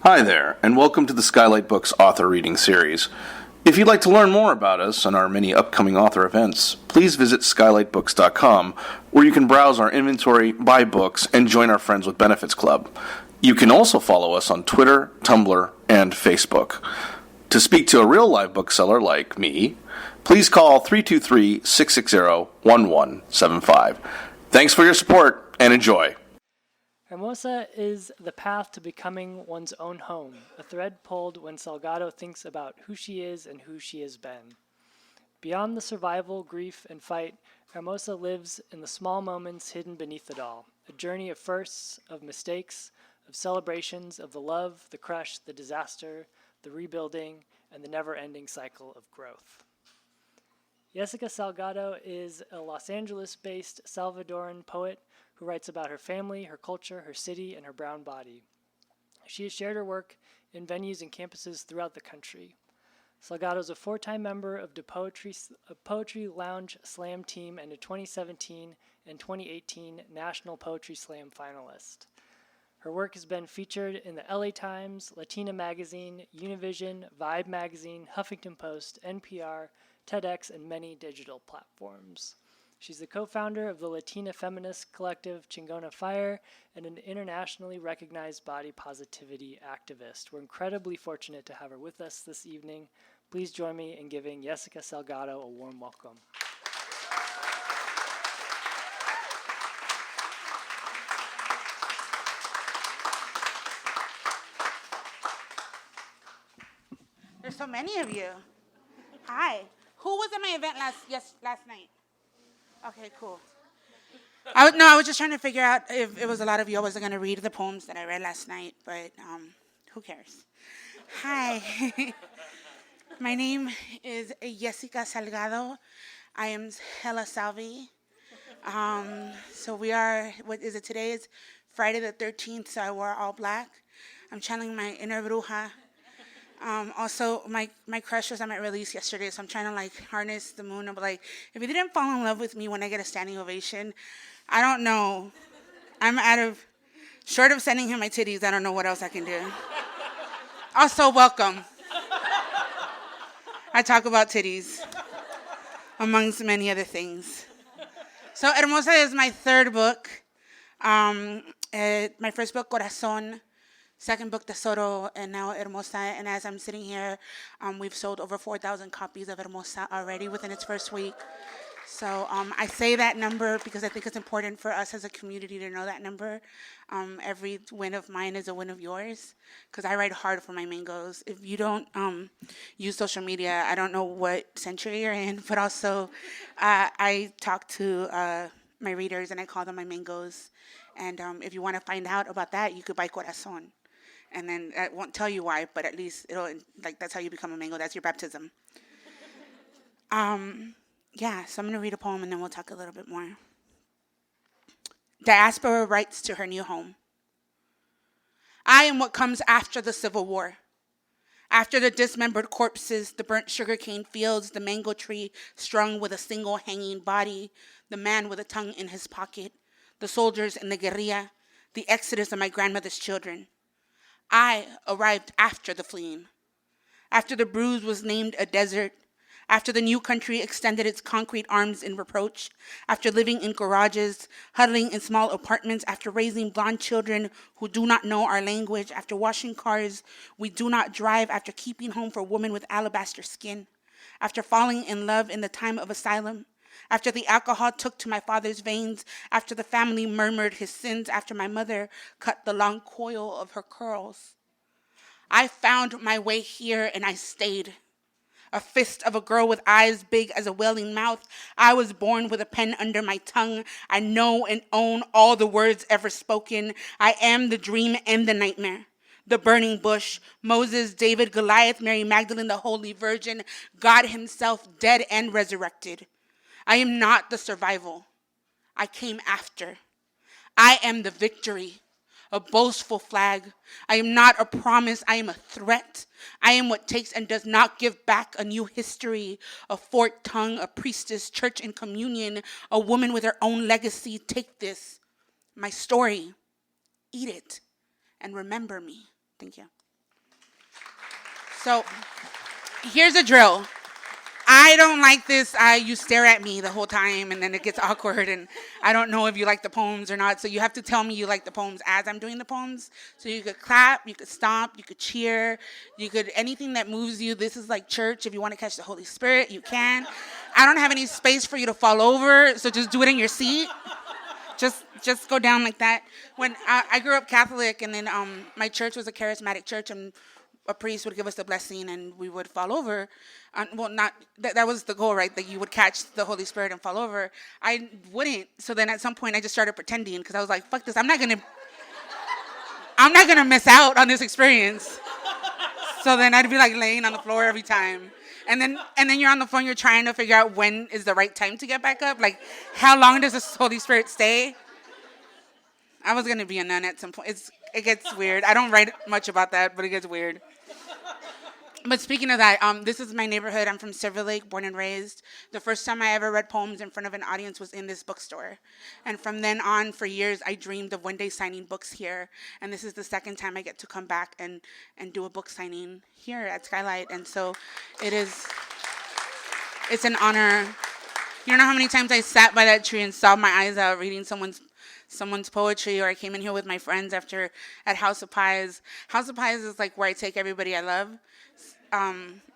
Hi there, and welcome to the Skylight Books author reading series. If you'd like to learn more about us and our many upcoming author events, please visit skylightbooks.com, where you can browse our inventory, buy books, and join our Friends with Benefits Club. You can also follow us on Twitter, Tumblr, and Facebook. To speak to a real live bookseller like me, please call 323-660-1175. Thanks for your support, and enjoy. Hermosa is the path to becoming one's own home, a thread pulled when Salgado thinks about who she is and who she has been. Beyond the survival, grief, and fight, Hermosa lives in the small moments hidden beneath it all, a journey of firsts, of mistakes, of celebrations, of the love, the crush, the disaster, the rebuilding, and the never-ending cycle of growth. Yesika Salgado is a Los Angeles-based Salvadoran poet who writes about her family, her culture, her city, and her brown body. She has shared her work in venues and campuses throughout the country. Salgado is a four-time member of the Poetry Lounge Slam team and a 2017 and 2018 National Poetry Slam finalist. Her work has been featured in the LA Times, Latina Magazine, Univision, Vibe Magazine, Huffington Post, NPR, TEDx, and many digital platforms. She's the co-founder of the Latina feminist collective Chingona Fire and an internationally recognized body positivity activist. We're incredibly fortunate to have her with us this evening. Please join me in giving Yesika Salgado a warm welcome. There's so many of you. Hi. Who was at my event last night? Okay, cool. I was just trying to figure out if it was a lot of you. I wasn't going to read the poems that I read last night, but who cares? Hi. My name is Yesika Salgado. I am hella salvi. So we are, what is it today? It's Friday the 13th, so I wore all black. I'm channeling my inner bruja. Also, my crush was at my release yesterday, so I'm trying to harness the moon. I'm like, if you didn't fall in love with me when I get a standing ovation, I don't know. Short of sending him my titties, I don't know what else I can do. Also, welcome. I talk about titties, amongst many other things. So Hermosa is my third book. My first book, Corazón. Second book, Tesoro, and now Hermosa. And as I'm sitting here, we've sold over 4,000 copies of Hermosa already within its first week. So I say that number because I think it's important for us as a community to know that number. Every win of mine is a win of yours because I write hard for my mangoes. If you don't use social media, I don't know what century you're in, but also I talk to my readers and I call them my mangoes. And if you want to find out about that, you could buy Corazón. And then I won't tell you why, but at least that's how you become a mango. That's your baptism. So I'm going to read a poem and then we'll talk a little bit more. Diaspora writes to her new home. I am what comes after the Civil War. After the dismembered corpses, the burnt sugarcane fields, the mango tree strung with a single hanging body, the man with a tongue in his pocket, the soldiers in the guerrilla, the exodus of my grandmother's children. I arrived after the fleeing, after the bruise was named a desert, after the new country extended its concrete arms in reproach, after living in garages, huddling in small apartments, after raising blonde children who do not know our language, after washing cars we do not drive, after keeping home for women with alabaster skin, after falling in love in the time of asylum, after the alcohol took to my father's veins, after the family murmured his sins, after my mother cut the long coil of her curls. I found my way here and I stayed. A fist of a girl with eyes big as a wailing mouth. I was born with a pen under my tongue. I know and own all the words ever spoken. I am the dream and the nightmare. The burning bush, Moses, David, Goliath, Mary Magdalene, the Holy Virgin, God himself dead and resurrected. I am not the survival. I came after. I am the victory, a boastful flag. I am not a promise. I am a threat. I am what takes and does not give back a new history, a forked tongue, a priestess, church and communion, a woman with her own legacy. Take this, my story, eat it, and remember me. Thank you. So here's a drill. I don't like this. You stare at me the whole time, and then it gets awkward, and I don't know if you like the poems or not. So you have to tell me you like the poems as I'm doing the poems. So you could clap, you could stomp, you could cheer, you could anything that moves you. This is like church. If you want to catch the Holy Spirit, you can. I don't have any space for you to fall over, so just do it in your seat. Just go down like that. When I grew up Catholic, and then my church was a charismatic church, and a priest would give us the blessing, and we would fall over. Well, not that was the goal, right? That you would catch the Holy Spirit and fall over. I wouldn't. So then at some point, I just started pretending because I was like, "Fuck this! I'm not gonna miss out on this experience." So then I'd be like laying on the floor every time. And then you're on the phone, you're trying to figure out when is the right time to get back up. Like, how long does the Holy Spirit stay? I was going to be a nun at some point. It gets weird. I don't write much about that, but it gets weird. But speaking of that, this is my neighborhood. I'm from Silver Lake, born and raised. The first time I ever read poems in front of an audience was in this bookstore. And from then on, for years, I dreamed of one day signing books here. And this is the second time I get to come back and do a book signing here at Skylight. And so it's an honor. You don't know how many times I sat by that tree and sobbed my eyes out reading someone's poetry, or I came in here with my friends at House of Pies. House of Pies is like where I take everybody I love.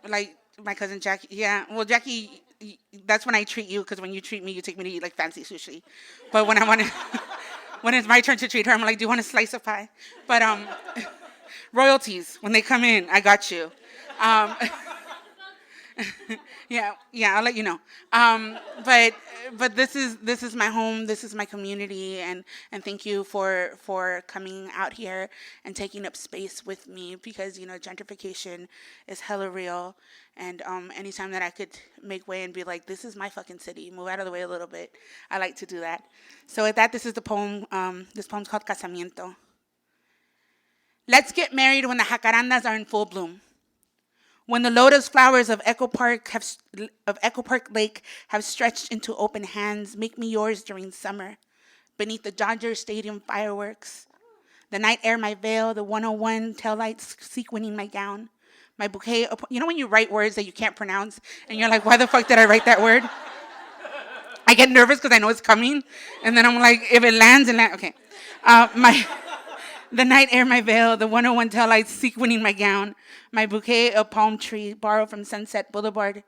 Like my cousin Jackie. Yeah, well, Jackie, that's when I treat you, because when you treat me, you take me to eat like fancy sushi. But when when it's my turn to treat her, I'm like, do you want a slice of pie? But royalties, when they come in, I got you. Yeah, I'll let you know. But this is my home. This is my community, and thank you for coming out here and taking up space with me, because gentrification is hella real, and anytime that I could make way and be like, this is my fucking city, move out of the way a little bit, I like to do that. So with that, this is the poem. This poem's called Casamiento. Let's get married when the jacarandas are in full bloom. When the lotus flowers of Echo Park Lake have stretched into open hands, make me yours during summer, beneath the Dodger Stadium fireworks. The night air my veil, the 101 taillights sequinning my gown, my bouquet. You know when you write words that you can't pronounce, and you're like, why the fuck did I write that word? I get nervous because I know it's coming, and then I'm like, if it lands, okay. The night air my veil, the 101 taillights sequinning my gown, my bouquet of palm tree borrowed from Sunset Boulevard.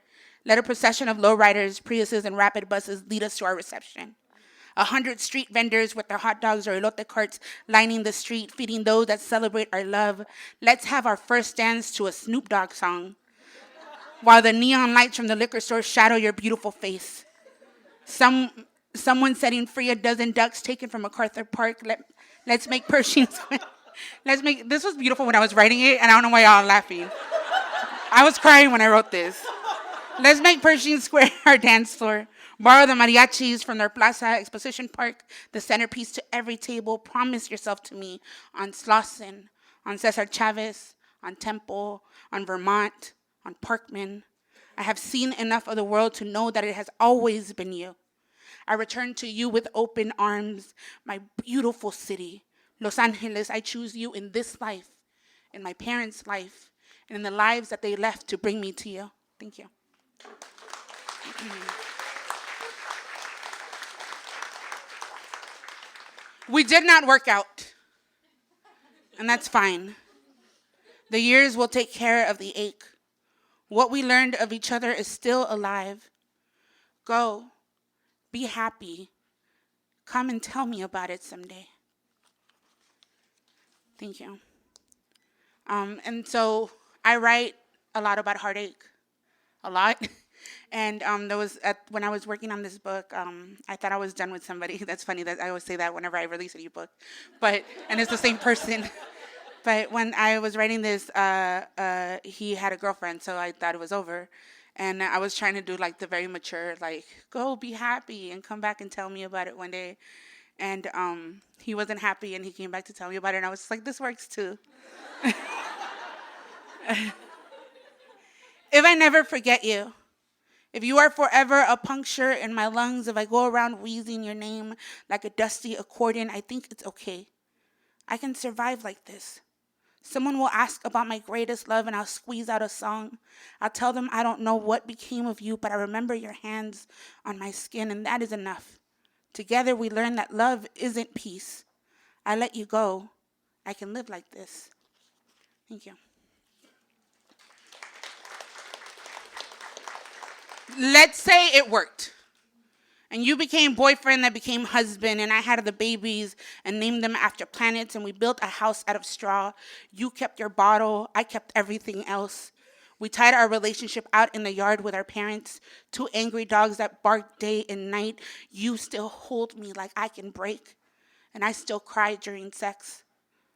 Let a procession of lowriders, Priuses, and rapid buses lead us to our reception. 100 street vendors with their hot dogs or elote carts lining the street, feeding those that celebrate our love. Let's have our first dance to a Snoop Dogg song, while the neon lights from the liquor store shadow your beautiful face. Someone setting free a dozen ducks taken from MacArthur Park. Let's make Pershing Square. This was beautiful when I was writing it, and I don't know why y'all are laughing. I was crying when I wrote this. Let's make Pershing Square our dance floor. Borrow the mariachis from their Plaza Exposition Park, the centerpiece to every table. Promise yourself to me on Slauson, on Cesar Chavez, on Temple, on Vermont, on Parkman. I have seen enough of the world to know that it has always been you. I return to you with open arms, my beautiful city. Los Angeles, I choose you in this life, in my parents' life, and in the lives that they left to bring me to you. Thank you. We did not work out, and that's fine. The years will take care of the ache. What we learned of each other is still alive. Go. Be happy. Come and tell me about it someday. Thank you. And so I write a lot about heartache, a lot. And when I was working on this book, I thought I was done with somebody. That's funny that I always say that whenever I release a new book, and it's the same person. But when I was writing this, he had a girlfriend, so I thought it was over. And I was trying to do like the very mature, like, go be happy and come back and tell me about it one day. And he wasn't happy, and he came back to tell me about it. And I was just like, this works too. If I never forget you, if you are forever a puncture in my lungs, if I go around wheezing your name like a dusty accordion, I think it's okay. I can survive like this. Someone will ask about my greatest love and I'll squeeze out a song. I'll tell them I don't know what became of you, but I remember your hands on my skin, and that is enough. Together we learn that love isn't peace. I let you go. I can live like this. Thank you. Let's say it worked. And you became boyfriend that became husband, and I had the babies and named them after planets, and we built a house out of straw. You kept your bottle, I kept everything else. We tied our relationship out in the yard with our parents, two angry dogs that barked day and night. You still hold me like I can break, and I still cry during sex.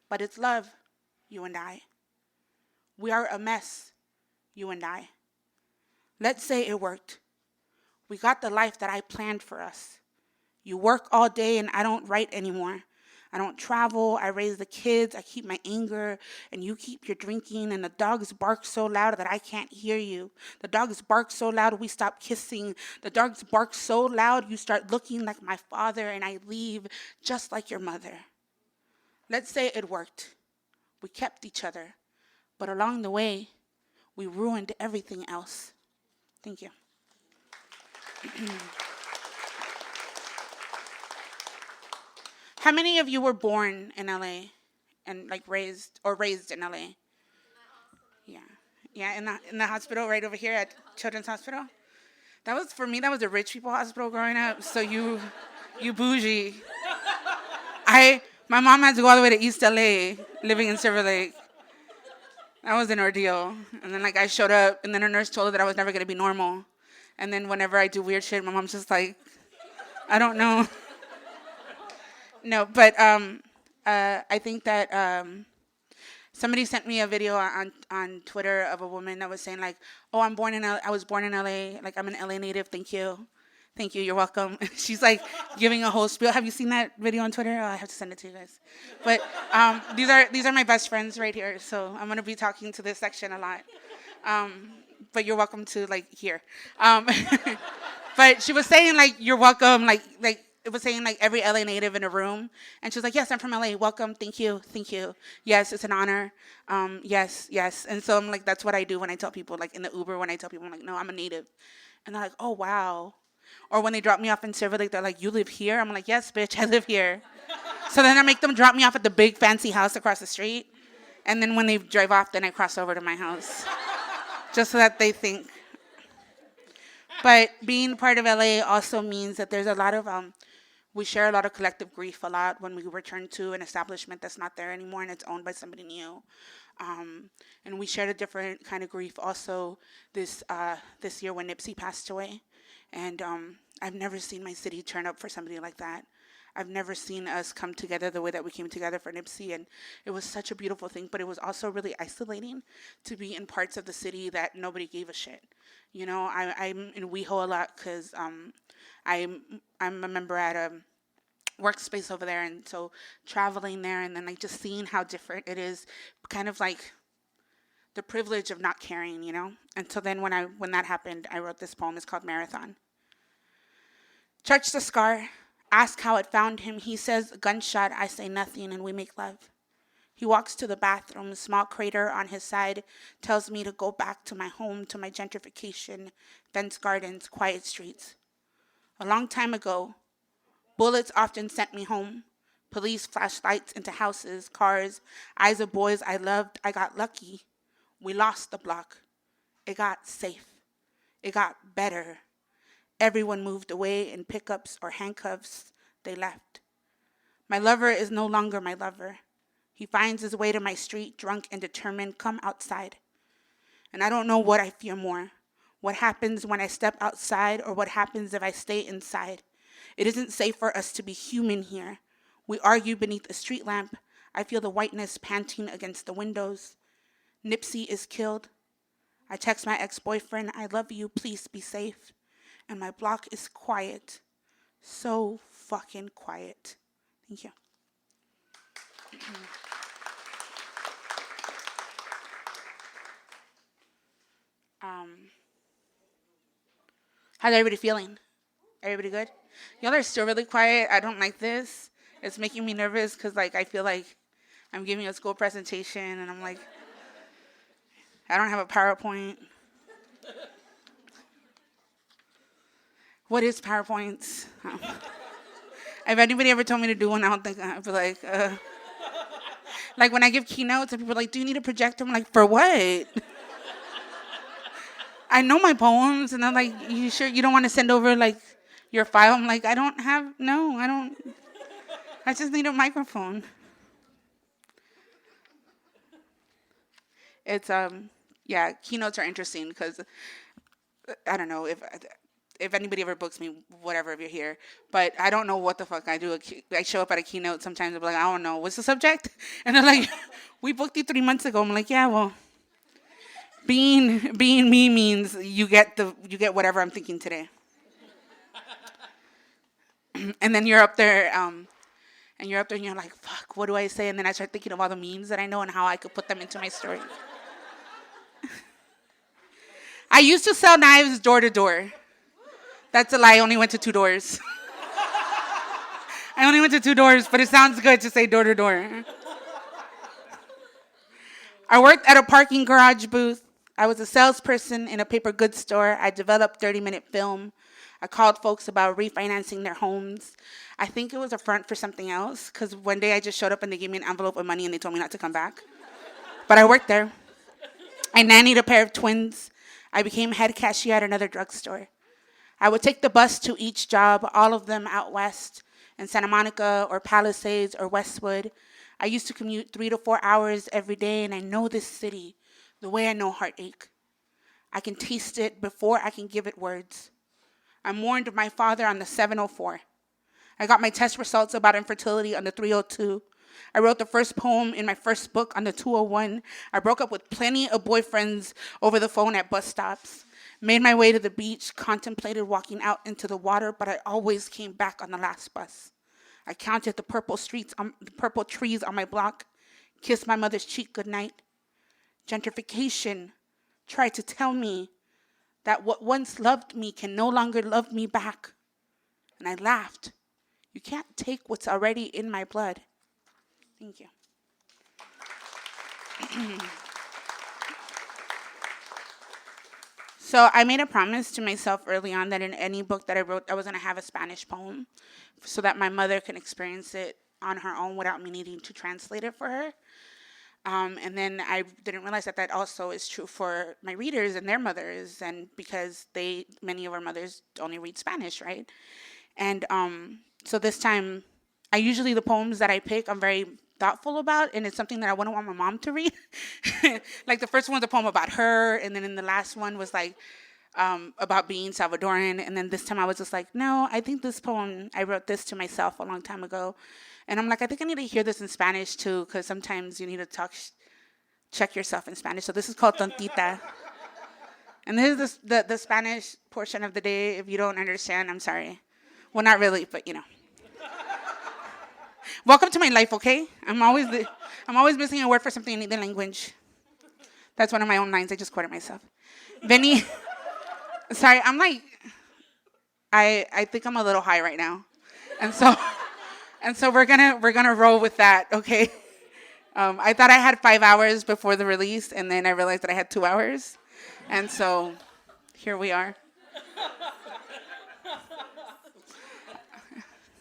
But it's love, you and I. We are a mess, you and I. Let's say it worked. We got the life that I planned for us. You work all day and I don't write anymore. I don't travel, I raise the kids, I keep my anger, and you keep your drinking, and the dogs bark so loud that I can't hear you. The dogs bark so loud we stop kissing. The dogs bark so loud you start looking like my father, and I leave just like your mother. Let's say it worked. We kept each other, but along the way, we ruined everything else. Thank you. How many of you were born in LA and raised in LA? Yeah, in the hospital right over here at Children's Hospital. That was, for me, that was a rich people hospital growing up. So you bougie. My mom had to go all the way to East LA, living in Silver Lake. That was an ordeal. And then I showed up, and then a nurse told her that I was never gonna be normal. And then whenever I do weird shit, my mom's just like, I don't know. No, but I think that somebody sent me a video on Twitter of a woman that was saying oh, I was born in LA, I'm an LA native. Thank you, you're welcome. She's giving a whole spiel. Have you seen that video on Twitter? Oh, I have to send it to you guys. But these are my best friends right here, so I'm gonna be talking to this section a lot. But you're welcome to hear. But she was saying you're welcome, it was saying every LA native in a room, and she was like, yes, I'm from LA, welcome, thank you, yes, it's an honor, yes, and so I'm that's what I do when I tell people, in the Uber, when I tell people, I'm no, I'm a native, and they're like, oh, wow. Or when they drop me off in Silver Lake, they're like, you live here? I'm like, yes, bitch, I live here. So then I make them drop me off at the big fancy house across the street, and then when they drive off, then I cross over to my house, just so that they think. But being part of LA also means that there's a lot of, we share a lot of collective grief a lot when we return to an establishment that's not there anymore and it's owned by somebody new. And we shared a different kind of grief also this year when Nipsey passed away. And I've never seen my city turn up for somebody like that. I've never seen us come together the way that we came together for Nipsey, and it was such a beautiful thing, but it was also really isolating to be in parts of the city that nobody gave a shit. You know, I'm in WeHo a lot because I'm a member at a workspace over there, and so traveling there and then just seeing how different it is, kind of the privilege of not caring, you know? And so then when that happened, I wrote this poem. It's called Marathon. Touch the scar. Ask how it found him. He says, gunshot. I say nothing, and we make love. He walks to the bathroom. A small crater on his side tells me to go back to my home, to my gentrification, fenced gardens, quiet streets. A long time ago, bullets often sent me home. Police flashed lights into houses, cars, eyes of boys I loved. I got lucky. We lost the block. It got safe. It got better. Everyone moved away in pickups or handcuffs. They left. My lover is no longer my lover. He finds his way to my street, drunk and determined, come outside. And I don't know what I fear more. What happens when I step outside, or what happens if I stay inside? It isn't safe for us to be human here. We argue beneath a street lamp. I feel the whiteness panting against the windows. Nipsey is killed. I text my ex-boyfriend, I love you, please be safe. And my block is quiet. So fucking quiet. Thank you. How's everybody feeling? Everybody good? Y'all are still really quiet. I don't like this. It's making me nervous because I feel like I'm giving a school presentation, and I'm like, I don't have a PowerPoint. What is PowerPoints? If anybody ever told me to do one, I don't think I'd be like when I give keynotes and people are like, do you need a projector? I'm like, for what? I know my poems, and I'm like, you sure you don't want to send over like your file? I'm like, I don't. I just need a microphone. It's yeah, keynotes are interesting because I don't know if anybody ever books me, whatever, if you're here, but I don't know what the fuck I do. I show up at a keynote sometimes. I'm like, I don't know, what's the subject? And they're like, we booked you 3 months ago. I'm like, yeah, well, being me means you get whatever I'm thinking today. And then you're up there, and you're like, fuck, what do I say? And then I start thinking of all the memes that I know and how I could put them into my story. I used to sell knives door to door. That's a lie. I only went to 2 doors. I only went to 2 doors, but it sounds good to say door to door. I worked at a parking garage booth. I was a salesperson in a paper goods store. I developed 30-minute film. I called folks about refinancing their homes. I think it was a front for something else, because one day I just showed up and they gave me an envelope of money and they told me not to come back. But I worked there. I nannied a pair of twins. I became head cashier at another drugstore. I would take the bus to each job, all of them out west, in Santa Monica or Palisades or Westwood. I used to commute 3 to 4 hours every day, and I know this city the way I know heartache. I can taste it before I can give it words. I mourned my father on the 704. I got my test results about infertility on the 302. I wrote the first poem in my first book on the 201. I broke up with plenty of boyfriends over the phone at bus stops. Made my way to the beach, contemplated walking out into the water, but I always came back on the last bus. I counted the purple trees on my block, kissed my mother's cheek goodnight. Gentrification tried to tell me that what once loved me can no longer love me back. And I laughed. You can't take what's already in my blood. Thank you. So I made a promise to myself early on that in any book that I wrote, I was going to have a Spanish poem so that my mother can experience it on her own without me needing to translate it for her. And then I didn't realize that also is true for my readers and their mothers, and because many of our mothers only read Spanish, right? And so this time, the poems that I pick, I'm very thoughtful about, and it's something that I wouldn't want my mom to read. Like the first one was a poem about her, and then in the last one was like about being Salvadoran, and then this time I was just like, no, I think this poem, I wrote this to myself a long time ago, and I'm like, I think I need to hear this in Spanish too, because sometimes you need to check yourself in Spanish. So this is called Tontita. And this is the Spanish portion of the day. If you don't understand, I'm sorry. Well, not really, but you know. Welcome to my life, okay? I'm always missing a word for something in either language. That's one of my own lines. I just quoted myself. Veni. Sorry, I'm like, I think I'm a little high right now, and so we're gonna roll with that, okay? I thought I had 5 hours before the release, and then I realized that I had 2 hours, and so here we are.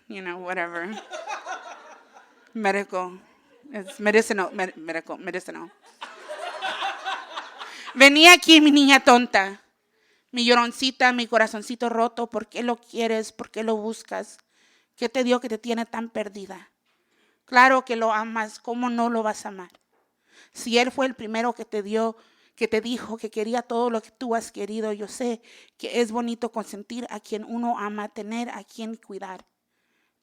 You know, whatever. Medical. It's medicinal. Medicinal. Vení aquí, mi niña tonta. Mi lloroncita, mi corazoncito roto. ¿Por qué lo quieres? ¿Por qué lo buscas? ¿Qué te dio que te tiene tan perdida? Claro que lo amas. ¿Cómo no lo vas a amar? Si él fue el primero que te dijo que quería todo lo que tú has querido, yo sé que es bonito consentir a quien uno ama, tener a quien cuidar.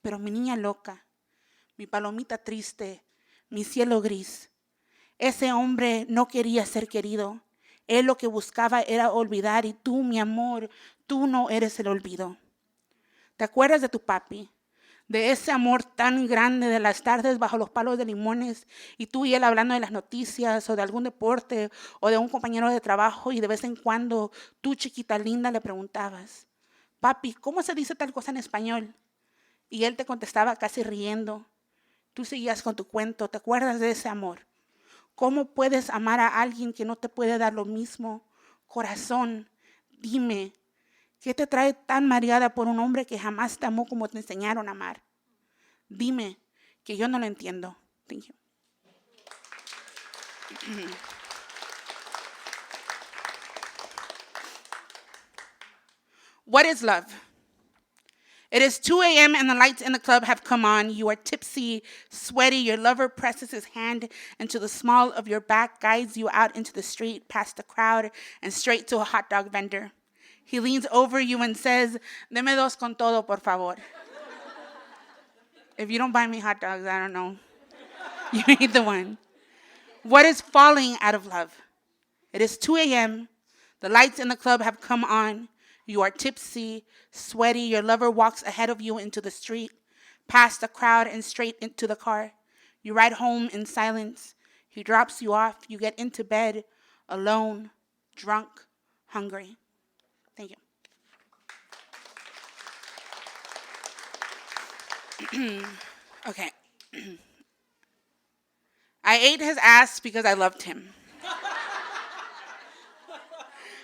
Pero mi niña loca, mi palomita triste, mi cielo gris, ese hombre no quería ser querido. Él lo que buscaba era olvidar, y tú, mi amor, tú no eres el olvido. ¿Te acuerdas de tu papi? De ese amor tan grande de las tardes bajo los palos de limones, y tú y él hablando de las noticias o de algún deporte o de un compañero de trabajo, y de vez en cuando tú, chiquita linda, le preguntabas, papi, ¿cómo se dice tal cosa en español? Y él te contestaba casi riendo, Tú seguías con tu cuento, ¿te acuerdas de ese amor? ¿Cómo puedes amar a alguien que no te puede dar lo mismo? Corazón, dime, ¿qué te trae tan mareada por un hombre que jamás te amó como te enseñaron a amar? Dime, que yo no lo entiendo. Thank you. What is love? It is 2 a.m. and the lights in the club have come on. You are tipsy, sweaty. Your lover presses his hand into the small of your back, guides you out into the street, past the crowd, and straight to a hot dog vendor. He leans over you and says, "Deme dos con todo, por favor." If you don't buy me hot dogs, I don't know. You ain't the one. What is falling out of love? It is 2 a.m. The lights in the club have come on. You are tipsy, sweaty. Your lover walks ahead of you into the street, past the crowd and straight into the car. You ride home in silence. He drops you off. You get into bed, alone, drunk, hungry. Thank you. Okay. I ate his ass because I loved him.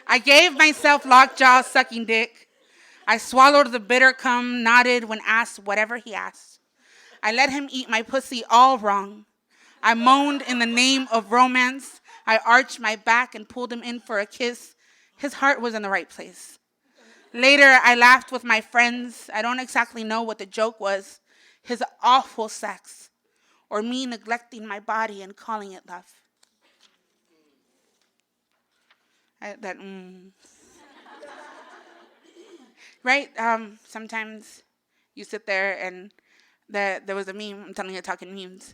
I gave myself lockjaw sucking dick. I swallowed the bitter cum, nodded when asked whatever he asked. I let him eat my pussy all wrong. I moaned in the name of romance. I arched my back and pulled him in for a kiss. His heart was in the right place. Later, I laughed with my friends. I don't exactly know what the joke was. His awful sex, or me neglecting my body and calling it love. Right? Sometimes you sit there and there was a meme. I'm telling you, talking memes.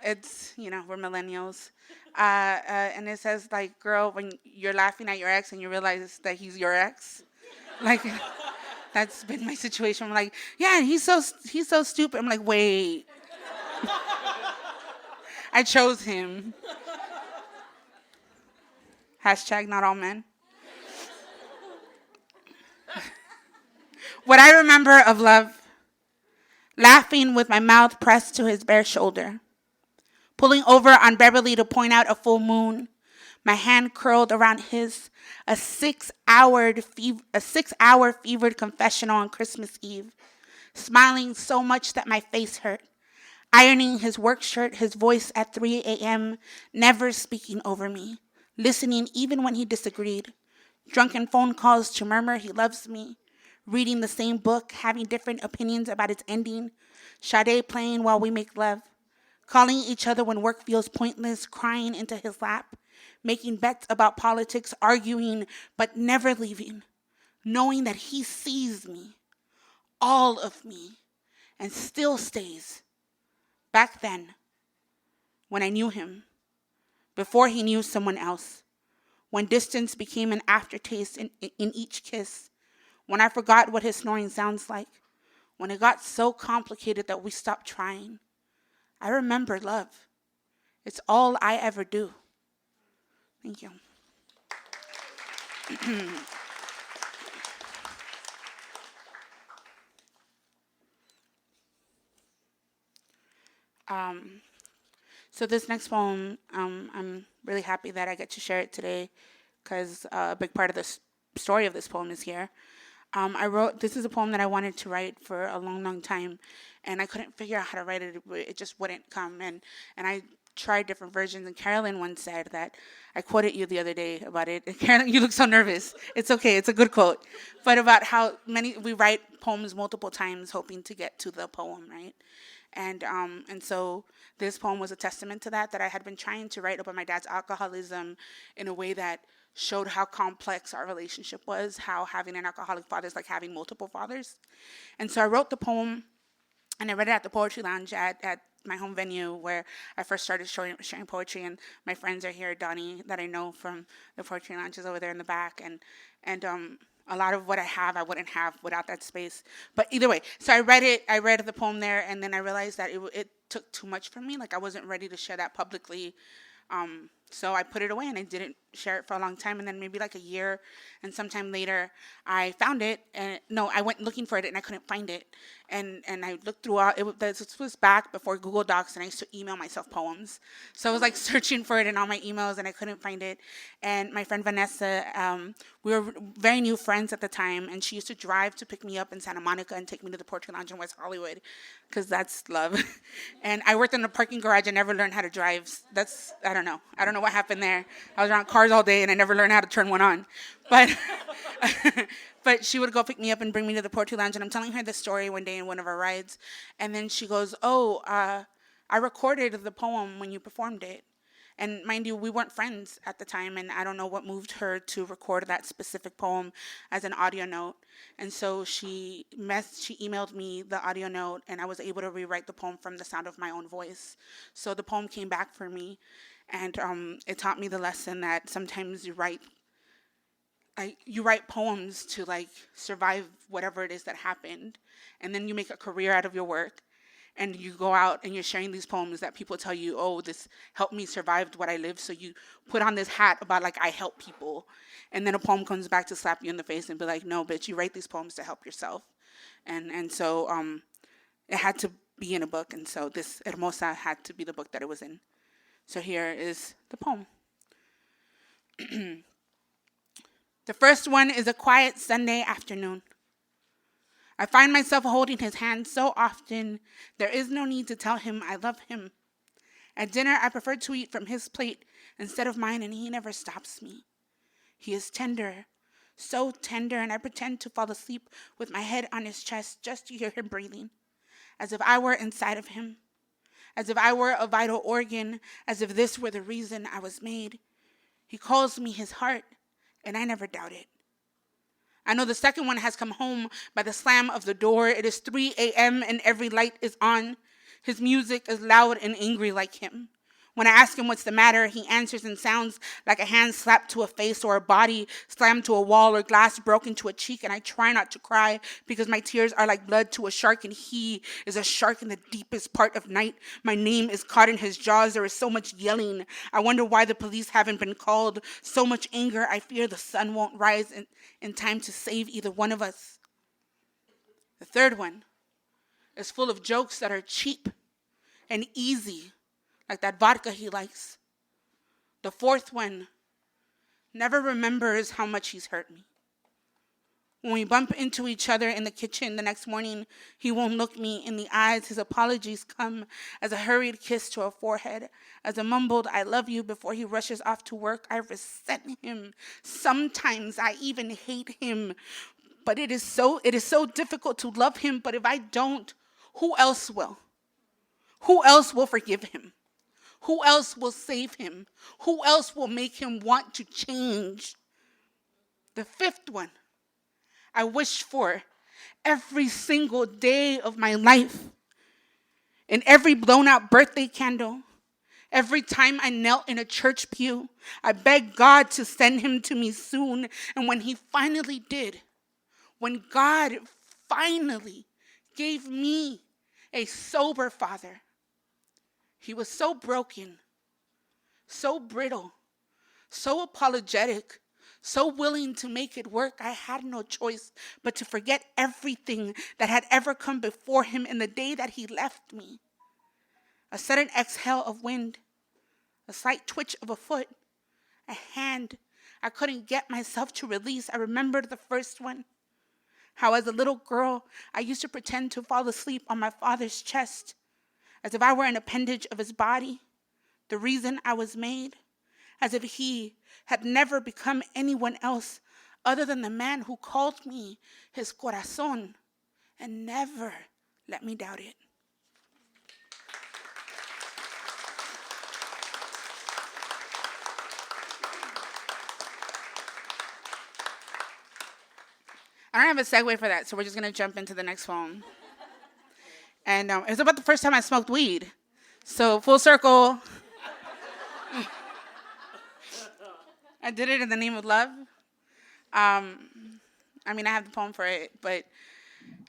It's, we're millennials. And it says, like, girl, when you're laughing at your ex and you realize that he's your ex. Like, that's been my situation. I'm like, yeah, he's so stupid. I'm like, wait. I chose him. Hashtag not all men. What I remember of love, laughing with my mouth pressed to his bare shoulder, pulling over on Beverly to point out a full moon, my hand curled around his, a 6-hour fevered confessional on Christmas Eve, smiling so much that my face hurt, ironing his work shirt, his voice at 3 a.m., never speaking over me, listening even when he disagreed, drunken phone calls to murmur he loves me, reading the same book, having different opinions about its ending, Sade playing while we make love, calling each other when work feels pointless, crying into his lap, making bets about politics, arguing, but never leaving, knowing that he sees me, all of me, and still stays. Back then, when I knew him, before he knew someone else, when distance became an aftertaste in each kiss, when I forgot what his snoring sounds like, when it got so complicated that we stopped trying. I remember love. It's all I ever do. Thank you. So this next poem, I'm really happy that I get to share it today because a big part of the story of this poem is here. This is a poem that I wanted to write for a long, long time, and I couldn't figure out how to write it. It just wouldn't come, and I tried different versions, and Carolyn once said that, I quoted you the other day about it. And Carolyn, you look so nervous. It's okay. It's a good quote. But about how we write poems multiple times hoping to get to the poem, right? And so this poem was a testament to that I had been trying to write about my dad's alcoholism in a way that showed how complex our relationship was, how having an alcoholic father is like having multiple fathers. And so I wrote the poem, and I read it at the Poetry Lounge at my home venue where I first started sharing poetry, and my friends are here. Donnie, that I know from the Poetry Lounge, is over there in the back, and a lot of what I wouldn't have without that space. But either way, so I read the poem there, and then I realized that it took too much from me. Like, I wasn't ready to share that publicly So I put it away and I didn't share it for a long time. And then maybe like a year and sometime later, I found it. And no, I went looking for it and I couldn't find it. And I looked throughout. This was back before Google Docs, and I used to email myself poems. So I was like searching for it in all my emails and I couldn't find it. And my friend Vanessa, we were very new friends at the time, and she used to drive to pick me up in Santa Monica and take me to the Portrait Lounge in West Hollywood, because that's love. And I worked in a parking garage and never learned how to drive. I don't know. I don't know what happened there. I was around cars all day and I never learned how to turn one on. But but she would go pick me up and bring me to the Portrait Lounge, and I'm telling her this story one day in one of our rides, and then she goes, "Oh, I recorded the poem when you performed it." And mind you, we weren't friends at the time, and I don't know what moved her to record that specific poem as an audio note. And so she emailed me the audio note, and I was able to rewrite the poem from the sound of my own voice. So the poem came back for me, and it taught me the lesson that sometimes you write poems to like survive whatever it is that happened, and then you make a career out of your work. And you go out and you're sharing these poems that people tell you, oh, this helped me survive what I lived. So you put on this hat about like, I help people. And then a poem comes back to slap you in the face and be like, no, bitch, you write these poems to help yourself. And so it had to be in a book. And so this Hermosa had to be the book that it was in. So here is the poem. The first one is a quiet Sunday afternoon. I find myself holding his hand so often, there is no need to tell him I love him. At dinner, I prefer to eat from his plate instead of mine, and he never stops me. He is tender, so tender, and I pretend to fall asleep with my head on his chest just to hear him breathing, as if I were inside of him, as if I were a vital organ, as if this were the reason I was made. He calls me his heart, and I never doubt it. I know the second one has come home by the slam of the door. It is 3 a.m. and every light is on. His music is loud and angry like him. When I ask him what's the matter, he answers in sounds like a hand slapped to a face or a body slammed to a wall or glass broken to a cheek, and I try not to cry because my tears are like blood to a shark, and he is a shark in the deepest part of night. My name is caught in his jaws. There is so much yelling. I wonder why the police haven't been called. So much anger. I fear the sun won't rise in time to save either one of us. The third one is full of jokes that are cheap and easy, like that vodka he likes. The fourth one never remembers how much he's hurt me. When we bump into each other in the kitchen the next morning, he won't look me in the eyes. His apologies come as a hurried kiss to a forehead, as a mumbled I love you before he rushes off to work. I resent him. Sometimes I even hate him. But it is so difficult to love him. But if I don't, who else will? Who else will forgive him? Who else will save him? Who else will make him want to change? The fifth one, I wish for every single day of my life. In every blown out birthday candle, every time I knelt in a church pew, I begged God to send him to me soon. And when he finally did, when God finally gave me a sober father, he was so broken, so brittle, so apologetic, so willing to make it work, I had no choice but to forget everything that had ever come before him in the day that he left me. A sudden exhale of wind, a slight twitch of a foot, a hand I couldn't get myself to release. I remembered the first one, how as a little girl I used to pretend to fall asleep on my father's chest, as if I were an appendage of his body, the reason I was made, as if he had never become anyone else other than the man who called me his corazón and never let me doubt it. I don't have a segue for that, so we're just going to jump into the next poem. And it was about the first time I smoked weed. So full circle. I did it in the name of love. I have the poem for it, but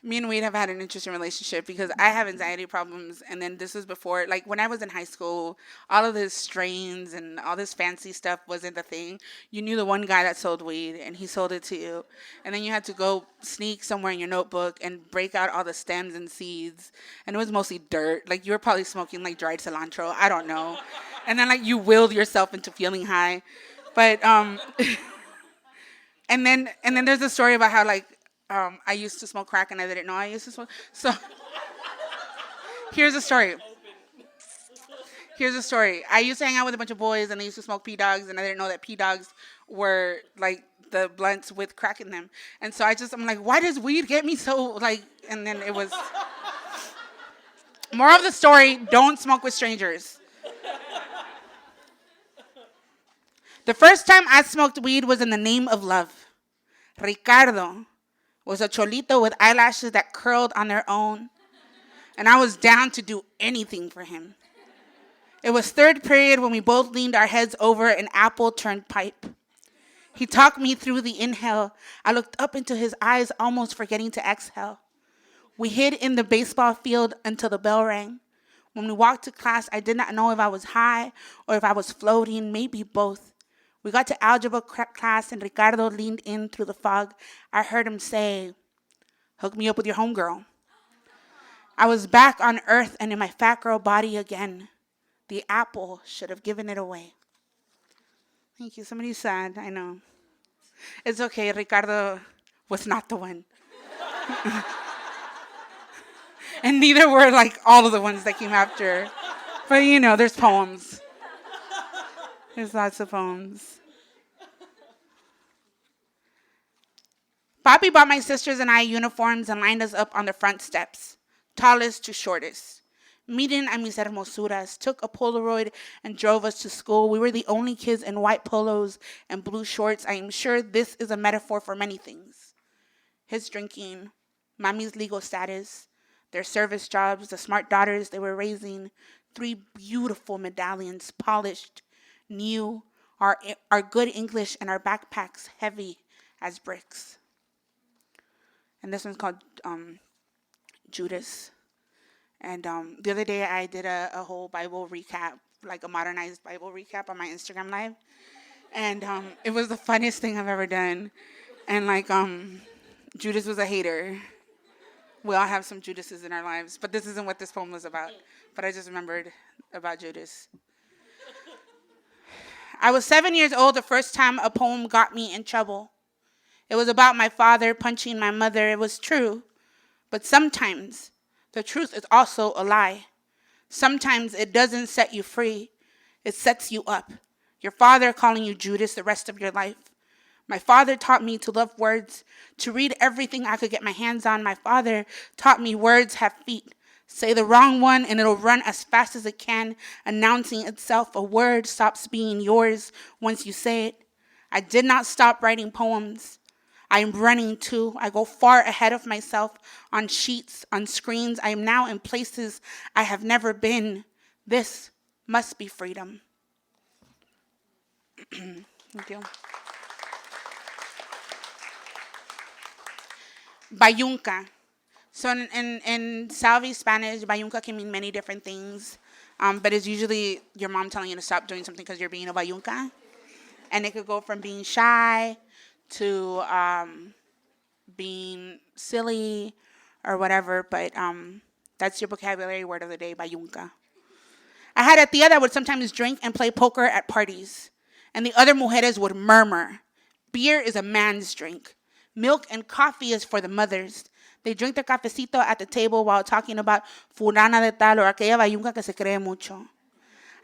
Me and Wade have had an interesting relationship because I have anxiety problems, and then this was before, like when I was in high school, all of this strains and all this fancy stuff wasn't the thing. You knew the one guy that sold weed, and he sold it to you, and then you had to go sneak somewhere in your notebook and break out all the stems and seeds, and it was mostly dirt. Like you were probably smoking like dried cilantro, I don't know, and then like you willed yourself into feeling high, but and then there's a story about how like I used to smoke crack and I didn't know I used to smoke. So here's a story. I used to hang out with a bunch of boys and they used to smoke P-Dogs and I didn't know that P-Dogs were like the blunts with crack in them. And so I'm like, why does weed get me so like, and then it was, more of the story, don't smoke with strangers. The first time I smoked weed was in the name of love. Ricardo was a cholito with eyelashes that curled on their own, and I was down to do anything for him. It was third period when we both leaned our heads over an apple-turned pipe. He talked me through the inhale. I looked up into his eyes, almost forgetting to exhale. We hid in the baseball field until the bell rang. When we walked to class, I did not know if I was high or if I was floating, maybe both. We got to algebra class and Ricardo leaned in through the fog. I heard him say, "Hook me up with your homegirl." I was back on earth and in my fat girl body again. The apple should have given it away. Thank you. Somebody's sad, I know. It's okay, Ricardo was not the one. And neither were like all of the ones that came after. But you know, there's poems. There's lots of poems. Papi bought my sisters and I uniforms and lined us up on the front steps, tallest to shortest. Miren a mis hermosuras, took a Polaroid and drove us to school. We were the only kids in white polos and blue shorts. I am sure this is a metaphor for many things. His drinking, Mami's legal status, their service jobs, the smart daughters they were raising, 3 beautiful medallions, polished, new, our good English, and our backpacks heavy as bricks. And this one's called Judas. And the other day I did a whole Bible recap, like a modernized Bible recap on my Instagram live. And it was the funniest thing I've ever done. And like Judas was a hater. We all have some Judases in our lives, but this isn't what this poem was about. But I just remembered about Judas. I was 7 years old the first time a poem got me in trouble. It was about my father punching my mother. It was true. But sometimes the truth is also a lie. Sometimes it doesn't set you free. It sets you up. Your father calling you Judas the rest of your life. My father taught me to love words, to read everything I could get my hands on. My father taught me words have feet. Say the wrong one and it'll run as fast as it can, announcing itself. A word stops being yours once you say it. I did not stop writing poems. I am running too. I go far ahead of myself on sheets, on screens. I am now in places I have never been. This must be freedom. Thank you. Bayunca. So in Salvi Spanish, bayunca can mean many different things, but it's usually your mom telling you to stop doing something because you're being a bayunca. And it could go from being shy to being silly or whatever, but that's your vocabulary word of the day, bayunca. I had a tia that would sometimes drink and play poker at parties, and the other mujeres would murmur. Beer is a man's drink. Milk and coffee is for the mothers. They drink their cafecito at the table while talking about fulana de tal or aquella bayunca que se cree mucho.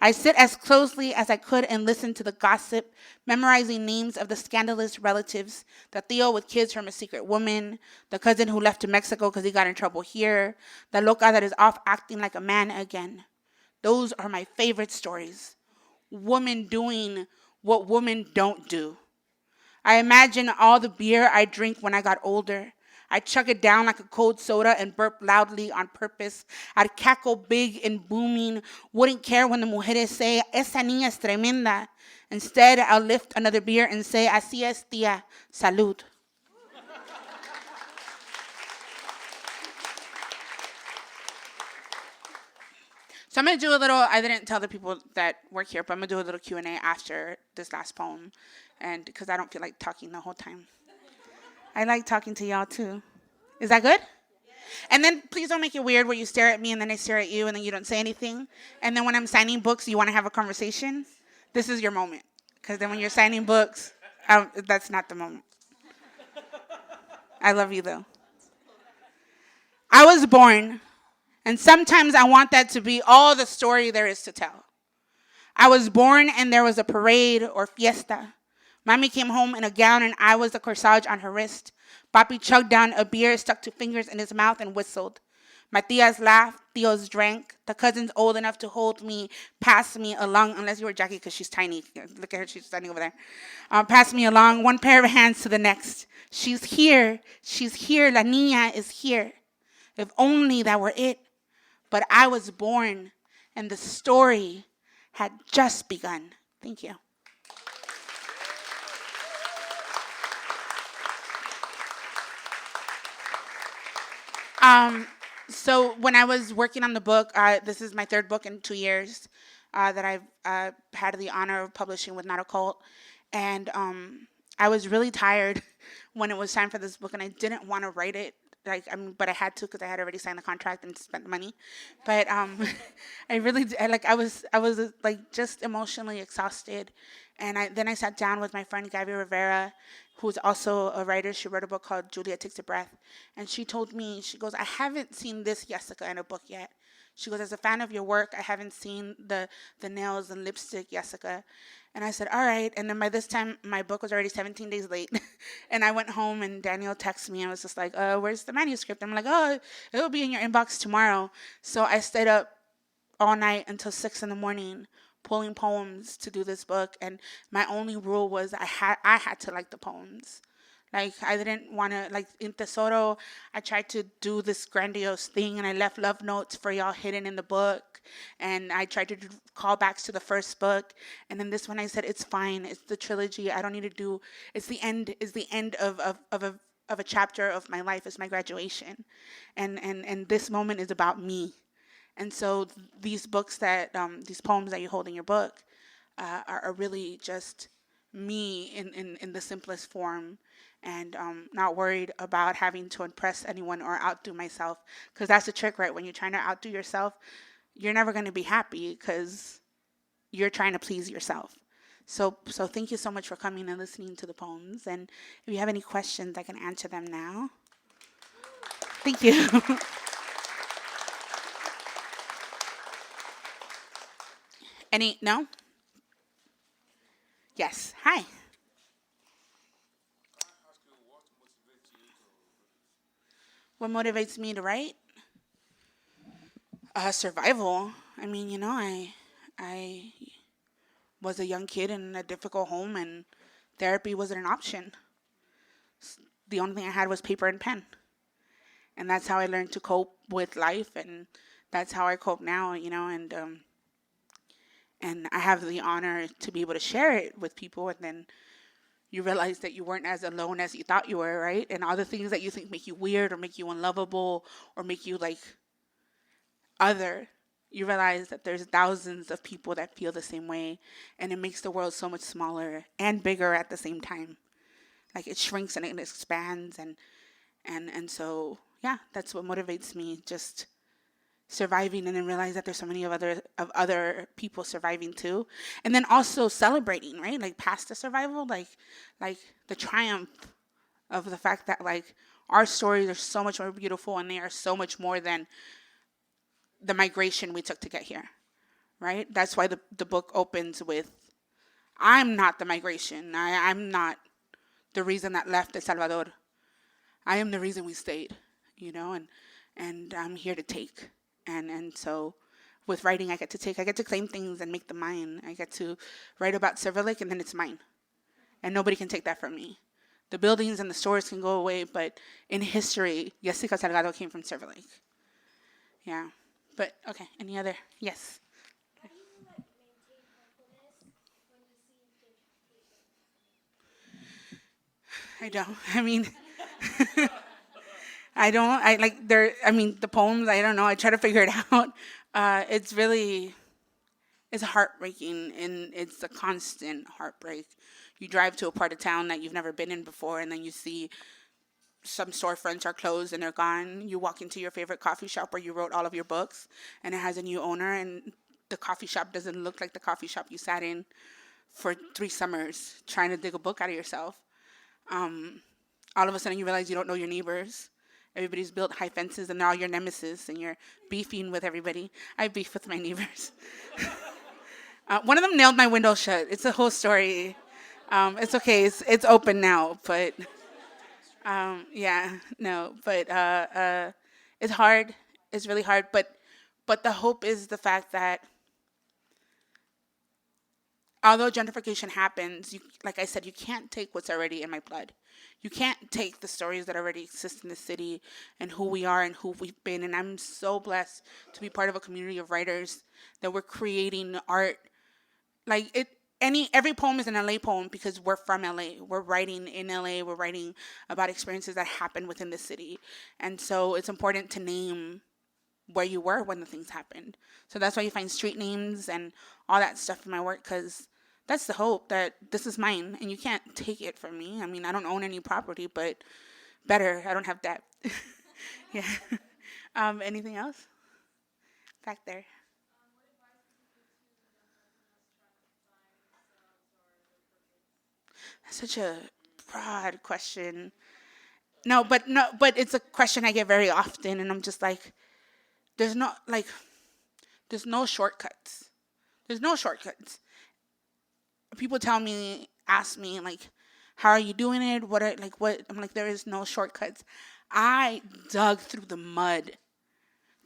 I sit as closely as I could and listen to the gossip, memorizing names of the scandalous relatives, the tío with kids from a secret woman, the cousin who left to Mexico because he got in trouble here, the loca that is off acting like a man again. Those are my favorite stories. Women doing what women don't do. I imagine all the beer I drink when I got older. I'd chug it down like a cold soda and burp loudly on purpose. I'd cackle big and booming, wouldn't care when the mujeres say, "Esa niña es tremenda." Instead, I'll lift another beer and say, "Así es, tía, salud." So I'm going to do a little, I didn't tell the people that work here, but I'm going to do a little Q&A after this last poem, and because I don't feel like talking the whole time. I like talking to y'all too. Is that good? And then please don't make it weird where you stare at me and then I stare at you and then you don't say anything. And then when I'm signing books, you want to have a conversation. This is your moment. Because then when you're signing books, that's not the moment. I love you though. I was born, and sometimes I want that to be all the story there is to tell. I was born and there was a parade or fiesta. Mommy came home in a gown and I was the corsage on her wrist. Papi chugged down a beer, stuck two fingers in his mouth and whistled. My tias laughed, tios drank. The cousins old enough to hold me passed me along, unless you were Jackie because she's tiny. Look at her, she's standing over there. Passed me along, one pair of hands to the next. She's here, la niña is here. If only that were it. But I was born and the story had just begun. Thank you. So when I was working on the book, this is my third book in 2 years that I've had the honor of publishing with Not a Cult. And I was really tired when it was time for this book, and I didn't want to write it. But I had to because I had already signed the contract and spent the money. But I was like just emotionally exhausted. And then I sat down with my friend Gabby Rivera, who's also a writer. She wrote a book called Julia Takes a Breath. And she told me, she goes, I haven't seen this Yesika in a book yet. She goes, as a fan of your work, I haven't seen the nails and lipstick Yesika. And I said, all right. And then by this time, my book was already 17 days late. And I went home and Daniel texted me and was just like, where's the manuscript? I'm like, oh, it'll be in your inbox tomorrow. So I stayed up all night until 6 a.m. pulling poems to do this book. And my only rule was I had to like the poems. Like, I didn't want to, like, in Tesoro, I tried to do this grandiose thing, and I left love notes for y'all hidden in the book, and I tried to do callbacks to the first book, and then this one I said, it's fine, it's the trilogy, I don't need to do, it's the end of a chapter of my life, it's my graduation, and this moment is about me. And so these books that, these poems that you hold in your book are really just me in the simplest form, and not worried about having to impress anyone or outdo myself, because that's the trick, right? When you're trying to outdo yourself, you're never going to be happy because you're trying to please yourself. So thank you so much for coming and listening to the poems, and if you have any questions, I can answer them now. Thank you. No? Yes. Hi. What motivates me to write? Survival. I mean, I was a young kid in a difficult home, and therapy wasn't an option. The only thing I had was paper and pen. And that's how I learned to cope with life, and that's how I cope now, and I have the honor to be able to share it with people, and then you realize that you weren't as alone as you thought you were, right? And all the things that you think make you weird or make you unlovable or make you like other, you realize that there's thousands of people that feel the same way, and it makes the world so much smaller and bigger at the same time. Like, it shrinks and it expands, and so yeah, that's what motivates me, just surviving, and then realize that there's so many of other people surviving too, and then also celebrating, right? Like, past the survival, like the triumph of the fact that like our stories are so much more beautiful, and they are so much more than the migration we took to get here, right? That's why the book opens with, I'm not the migration. I'm not the reason that left El Salvador. I am the reason we stayed, and I'm here to take. And so with writing, I get to claim things and make them mine. I get to write about Silver Lake, and then it's mine. And nobody can take that from me. The buildings and the stores can go away, but in history, Yesika Salgado came from Silver Lake. Yeah. But, okay, any other? Yes. How do you maintain humbleness when you see gentrification? I don't. I mean, the poems, I don't know. I try to figure it out. It's really, it's heartbreaking, and it's a constant heartbreak. You drive to a part of town that you've never been in before, and then you see some storefronts are closed and they're gone. You walk into your favorite coffee shop where you wrote all of your books, and it has a new owner, and the coffee shop doesn't look like the coffee shop you sat in for 3 summers trying to dig a book out of yourself. All of a sudden, you realize you don't know your neighbors. Everybody's built high fences, and they're all your nemesis, and you're beefing with everybody. I beef with my neighbors. One of them nailed my window shut. It's a whole story. It's okay. It's open now, but yeah, no, but it's hard. It's really hard. But the hope is the fact that although gentrification happens, you, like I said, you can't take what's already in my blood. You can't take the stories that already exist in the city and who we are and who we've been. And I'm so blessed to be part of a community of writers that we're creating art. Like every poem is an LA poem because we're from LA. We're writing in LA. We're writing about experiences that happen within the city. And so it's important to name where you were when the things happened. So that's why you find street names and all that stuff in my work, because that's the hope that this is mine and you can't take it from me. I mean, I don't own any property, but better, I don't have debt. Yeah. Anything else? Back there. That's such a broad question. No, but it's a question I get very often, and I'm just like, there's no like, there's no shortcuts. There's no shortcuts. People ask me like, how are you doing it? What? I'm like, there is no shortcuts. I dug through the mud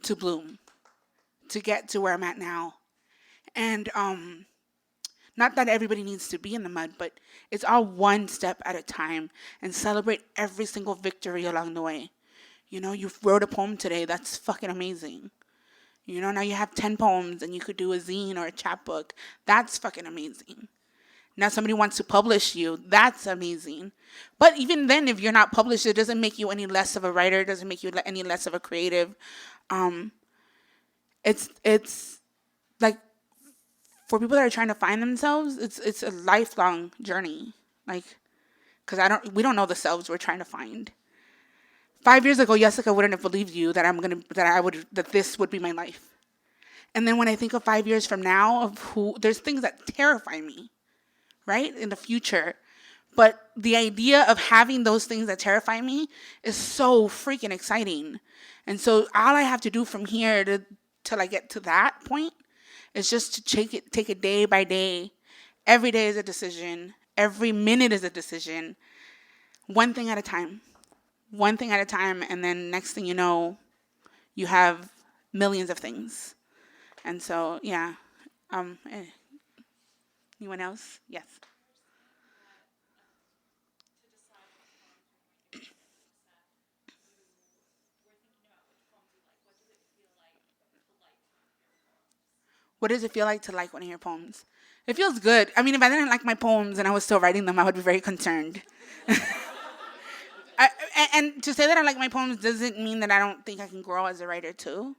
to bloom, to get to where I'm at now. And not that everybody needs to be in the mud, but it's all one step at a time, and celebrate every single victory along the way. You know, you wrote a poem today. That's fucking amazing. You know, now you have 10 poems and you could do a zine or a chapbook. That's fucking amazing. Now somebody wants to publish you. That's amazing. But even then, if you're not published, it doesn't make you any less of a writer. It doesn't make you any less of a creative. It's like, for people that are trying to find themselves, it's a lifelong journey. Like, because we don't know the selves we're trying to find. 5 years ago, Yesika wouldn't have believed you that this would be my life. And then when I think of 5 years from now, there's things that terrify me, right, in the future. But the idea of having those things that terrify me is so freaking exciting. And so all I have to do from here till I get to that point is just to take it day by day. Every day is a decision. Every minute is a decision. One thing at a time. One thing at a time, and then next thing you know, you have millions of things. And so, yeah. Anyone else? Yes. What does it feel like to like one of your poems? It feels good. I mean, if I didn't like my poems and I was still writing them, I would be very concerned. And to say that I like my poems doesn't mean that I don't think I can grow as a writer too.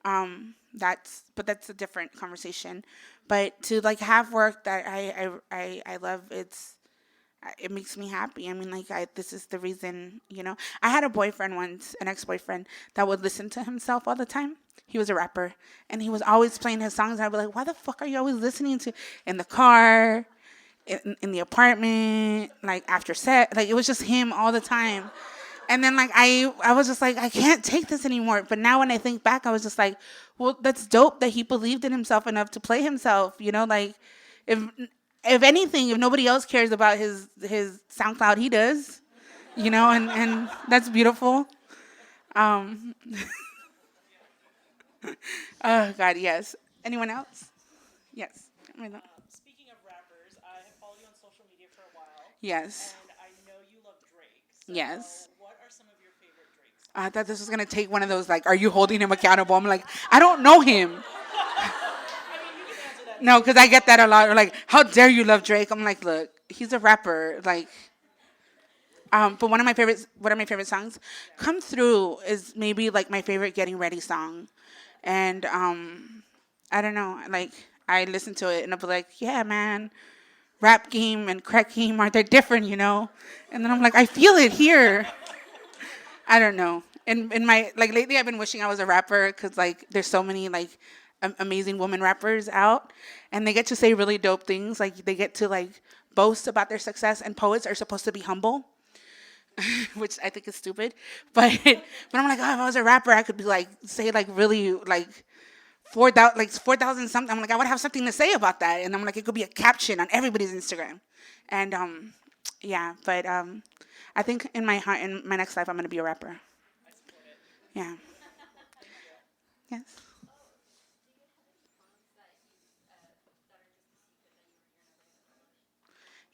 That's a different conversation. But to like have work that I love, it makes me happy. I mean, like this is the reason, you know. I had a boyfriend once, an ex-boyfriend, that would listen to himself all the time. He was a rapper, and he was always playing his songs. And I'd be like, why the fuck are you always listening to in the car? In the apartment, like after set, like it was just him all the time. And then like I was just like, I can't take this anymore. But now when I think back, I was just like, well, that's dope that he believed in himself enough to play himself, you know, like if anything, if nobody else cares about his SoundCloud, he does, you know, and that's beautiful. Oh God, yes. Anyone else? Yes. Speaking of rappers, I have followed you on social media for a while. Yes. And I know you love Drake. So Yes. what are some of your favorite Drake songs? I thought this was going to take one of those, like, are you holding him accountable? I'm like, I don't know him. I mean, you can answer that. No, because I get that a lot. Or like, how dare you love Drake? I'm like, look, he's a rapper. Like, but one of my favorite songs, "Come Through," is maybe like my favorite getting ready song. And I don't know, like I listen to it and I'll be like, yeah, man, rap game and crack game aren't they different, you know? And then I'm like, I feel it here. I don't know. In my like lately, I've been wishing I was a rapper because like there's so many like amazing women rappers out, and they get to say really dope things. Like they get to like boast about their success, and poets are supposed to be humble, which I think is stupid. But I'm like, oh, if I was a rapper, I could be like say like really like 4,000 something. I'm like, I would have something to say about that, and I'm like, it could be a caption on everybody's Instagram, and yeah. But I think in my next life, I'm gonna be a rapper. Yeah. Yes.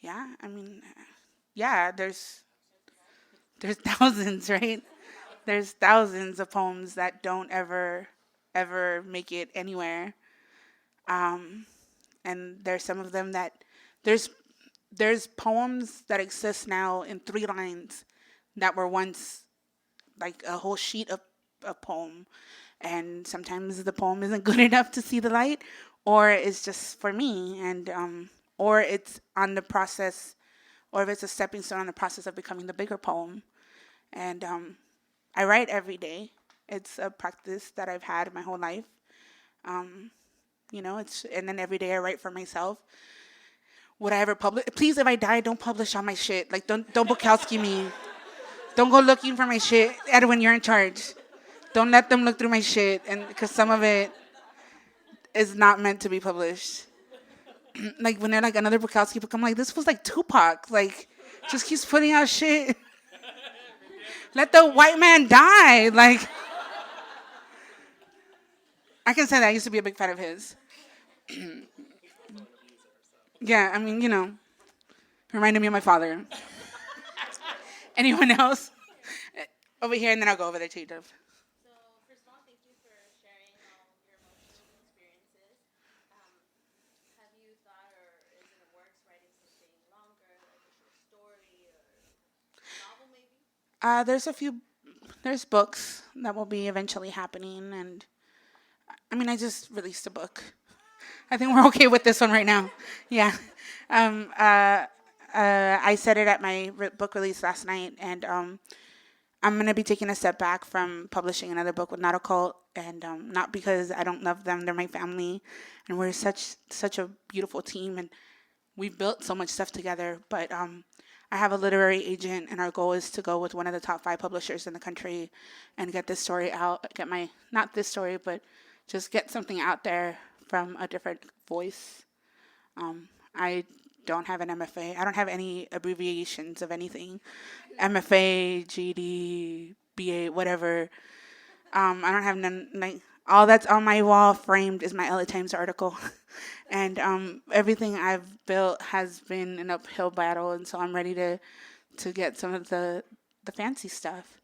Yeah. I mean, yeah. There's thousands, right? There's thousands of poems that don't ever make it anywhere. Um, and there's some of them that there's there's poems that exist now in 3 lines that were once like a whole sheet of a poem, and sometimes the poem isn't good enough to see the light, or it's just for me, and or it's on the process, or if it's a stepping stone on the process of becoming the bigger poem. And I write every day. It's a practice that I've had my whole life. Um, it's and then every day I write for myself. Would I ever publish? Please, if I die, don't publish all my shit. Like, don't Bukowski me. Don't go looking for my shit, Edwin. You're in charge. Don't let them look through my shit, and because some of it is not meant to be published. Like when they're like another Bukowski book, I'm like, this was like Tupac. Like, just keeps putting out shit. Let the white man die. Like, I can say that I used to be a big fan of his. Yeah, I mean, reminded me of my father. Anyone else? Over here, and then I'll go over there to you, Dove. So, first of all, thank you for sharing all your emotional experiences. Have you thought, or is it in the works, writing something longer, like a short story or a novel, maybe? There's books that will be eventually happening, and I mean, I just released a book. I think we're okay with this one right now. Yeah. Um, uh, I said it at my book release last night, and I'm gonna be taking a step back from publishing another book with Not a Cult, and not because I don't love them; they're my family, and we're such a beautiful team, and we've built so much stuff together. But I have a literary agent, and our goal is to go with one of the top 5 publishers in the country, and get this story out. Get my not this story, but just get something out there from a different voice. I don't have an MFA. I don't have any abbreviations of anything. MFA, GD, BA, whatever. I don't have none. Like all that's on my wall framed is my LA Times article, and everything I've built has been an uphill battle, and so I'm ready to get some of the fancy stuff,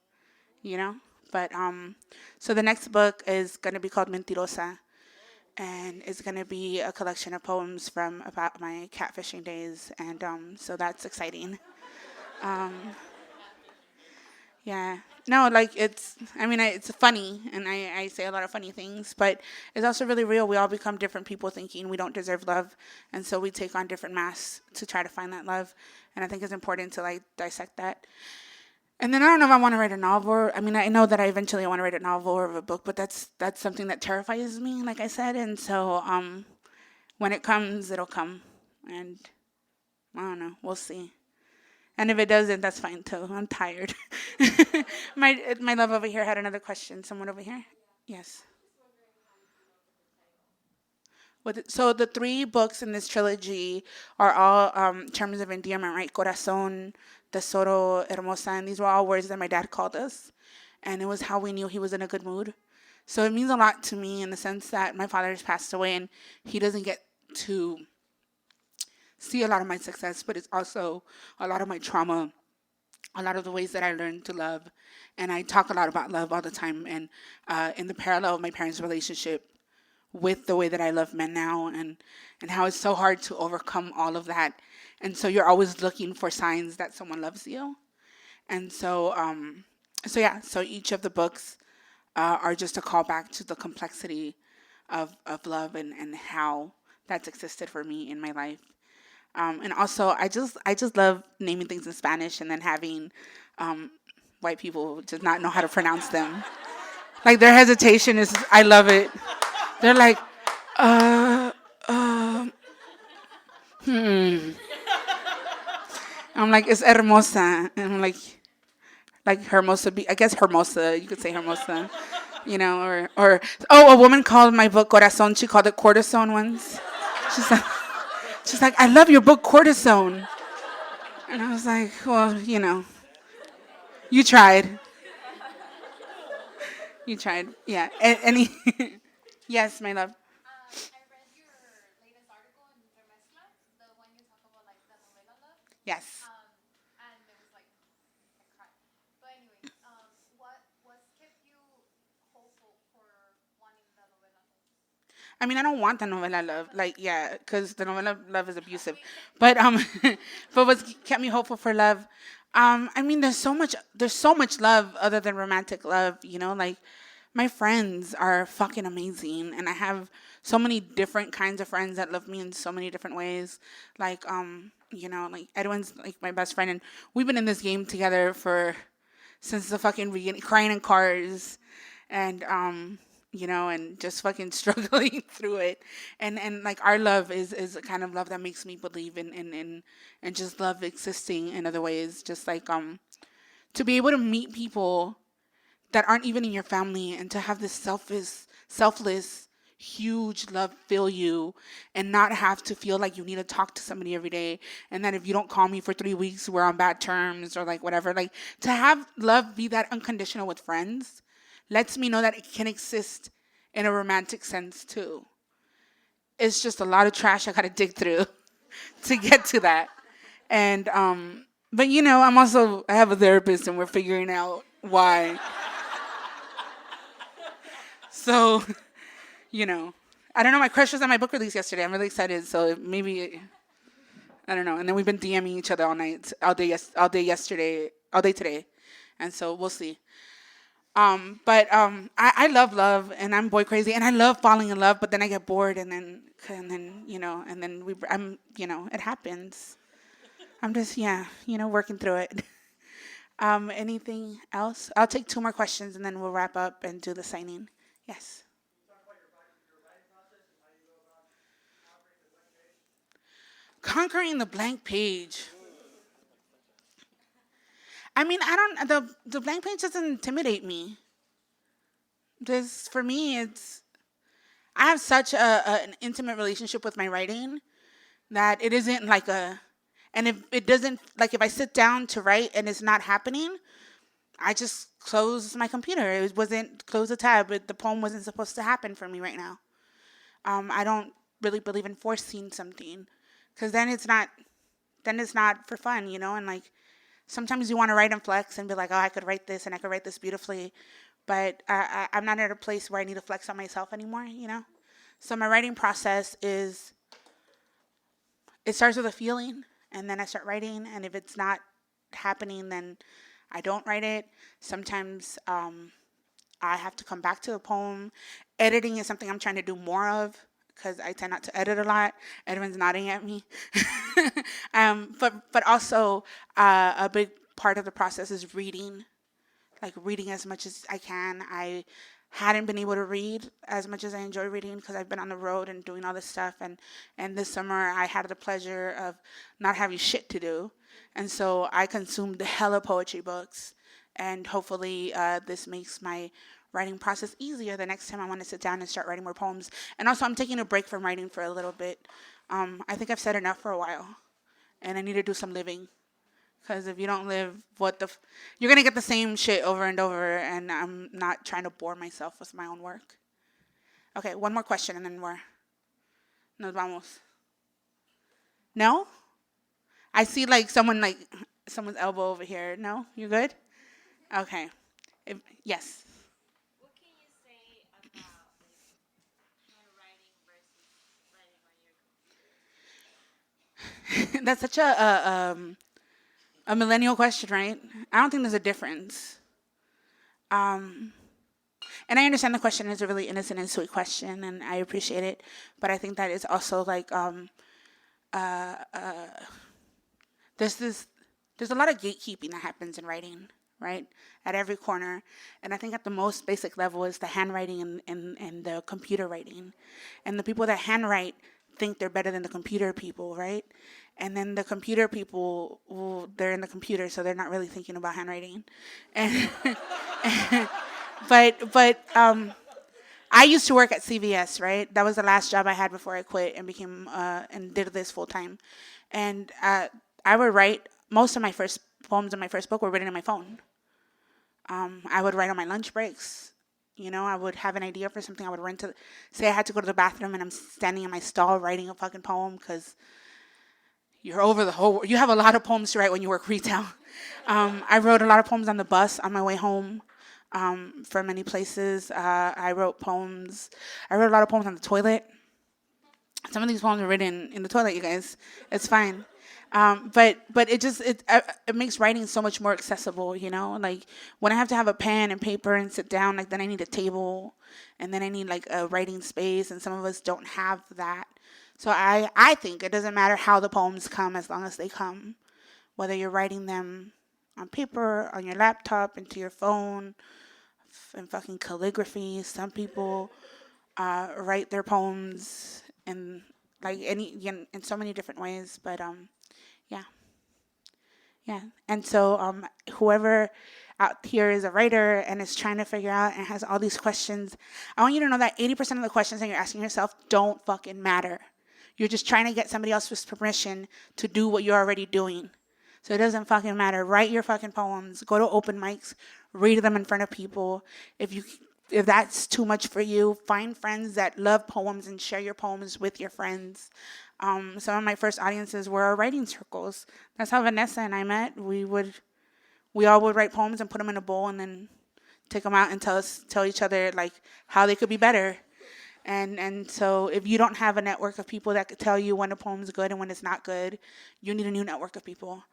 you know. But so the next book is gonna be called Mentirosa, and it's going to be a collection of poems from about my catfishing days, and so that's exciting. Um, yeah, no, like it's funny, and I say a lot of funny things, but it's also really real. We all become different people thinking we don't deserve love, and so we take on different masks to try to find that love, and I think it's important to like dissect that. And then I don't know if I want to write a novel. I mean, I know that I eventually want to write a novel or a book, but that's something that terrifies me, like I said. And so when it comes, it'll come. And I don't know. We'll see. And if it doesn't, that's fine too. I'm tired. My love over here had another question. Someone over here? Yes. So the 3 books in this trilogy are all terms of endearment, right? Corazón, Tesoro, Hermosa, and these were all words that my dad called us, and it was how we knew he was in a good mood. So it means a lot to me in the sense that my father has passed away, and he doesn't get to see a lot of my success, but it's also a lot of my trauma, a lot of the ways that I learned to love, and I talk a lot about love all the time, and in the parallel of my parents' relationship with the way that I love men now, and how it's so hard to overcome all of that. And so you're always looking for signs that someone loves you. And so so yeah, so each of the books are just a callback to the complexity of love and how that's existed for me in my life. And also, I just love naming things in Spanish and then having white people just not know how to pronounce them. Like their hesitation is, I love it. They're like, uh, uh, hmm. I'm like, it's Hermosa. And I'm like Hermosa, I guess Hermosa, you could say Hermosa, or a woman called my book Corazon, she called it Cortisone once. She's like, she's like, I love your book Cortisone. And I was like, well, you tried. You tried. Yeah. Any, yes, my love. I read your latest article in Remezcla, the one you talk about like the novela love. Yes. And it was like I cried. But anyways, what kept you hopeful for wanting the novela love? I mean, I don't want the novela love, like, yeah, because the novela love is abusive. But but what kept me hopeful for love, I mean, there's so much love other than romantic love, like my friends are fucking amazing, and I have so many different kinds of friends that love me in so many different ways. Like, like Edwin's like my best friend, and we've been in this game together since the fucking beginning, crying in cars, and and just fucking struggling through it. And like our love is a kind of love that makes me believe in and just love existing in other ways. Just like to be able to meet people that aren't even in your family and to have this selfless, huge love fill you and not have to feel like you need to talk to somebody every day. And that if you don't call me for 3 weeks, we're on bad terms or like whatever. Like to have love be that unconditional with friends lets me know that it can exist in a romantic sense too. It's just a lot of trash I gotta dig through to get to that. And but I have a therapist and we're figuring out why. So, I don't know. My crush was at my book release yesterday. I'm really excited. So maybe, I don't know. And then we've been DMing each other all night, all day yesterday, all day today, and so we'll see. But I love love, and I'm boy crazy, and I love falling in love. But then I get bored, and then it happens. I'm just working through it. Anything else? I'll take two more questions, and then we'll wrap up and do the signing. Yes. Conquering the blank page. I mean, I don't. The blank page doesn't intimidate me. This for me, it's. I have such an intimate relationship with my writing that it isn't like a. And if it doesn't, like if I sit down to write and it's not happening, I just close my computer. It wasn't close the tab. The poem wasn't supposed to happen for me right now. I don't really believe in forcing something, because then it's not for fun, And like sometimes you want to write and flex and be like, oh, I could write this and I could write this beautifully, but I'm not at a place where I need to flex on myself anymore. So my writing process is, it starts with a feeling, and then I start writing, and if it's not happening, then I don't write it. Sometimes I have to come back to the poem. Editing is something I'm trying to do more of because I tend not to edit a lot. Edwin's nodding at me. But also a big part of the process is reading, like reading as much as I can. I hadn't been able to read as much as I enjoy reading because I've been on the road and doing all this stuff. And this summer I had the pleasure of not having shit to do. And so I consumed hella poetry books. And hopefully this makes my writing process easier the next time I want to sit down and start writing more poems. And also I'm taking a break from writing for a little bit. I think I've said enough for a while. And I need to do some living. Because if you don't live, you're going to get the same shit over and over, and I'm not trying to bore myself with my own work. Okay, one more question, and then nos vamos. No? I see someone's elbow over here. No? You good? Okay. Yes. What can you say about hand writing versus writing on your computer? That's such a millennial question, right? I don't think there's a difference. And I understand the question is a really innocent and sweet question, and I appreciate it. But I think that it's also like there's a lot of gatekeeping that happens in writing, right? At every corner. And I think at the most basic level is the handwriting and the computer writing. And the people that handwrite think they're better than the computer people, right? And then the computer people, well, they're in the computer, so they're not really thinking about handwriting. And but I used to work at CVS, right? That was the last job I had before I quit and became and did this full time. And I would write most of my first poems in my first book were written on my phone. I would write on my lunch breaks. You know, I would have an idea for something. I would run to, say I had to go to the bathroom and I'm standing in my stall writing a fucking poem because you're over the whole, you have a lot of poems to write when you work retail. I wrote a lot of poems on the bus on my way home from many places. I wrote a lot of poems on the toilet. Some of these poems were written in the toilet, you guys. It's fine. But it makes writing so much more accessible, you know, like when I have to have a pen and paper and sit down, like then I need a table and then I need like a writing space, and some of us don't have that. So I think it doesn't matter how the poems come as long as they come, whether you're writing them on paper, on your laptop, into your phone, and fucking calligraphy. Some people write their poems in like in so many different ways, but yeah. And so whoever out here is a writer and is trying to figure out and has all these questions, I want you to know that 80% of the questions that you're asking yourself don't fucking matter. You're just trying to get somebody else's permission to do what you're already doing. So it doesn't fucking matter. Write your fucking poems. Go to open mics. Read them in front of people. If that's too much for you, find friends that love poems and share your poems with your friends. Some of my first audiences were our writing circles. That's how Vanessa and I met. We all would write poems and put them in a bowl and then take them out and tell each other like how they could be better. And so if you don't have a network of people that could tell you when a poem's good and when it's not good, you need a new network of people.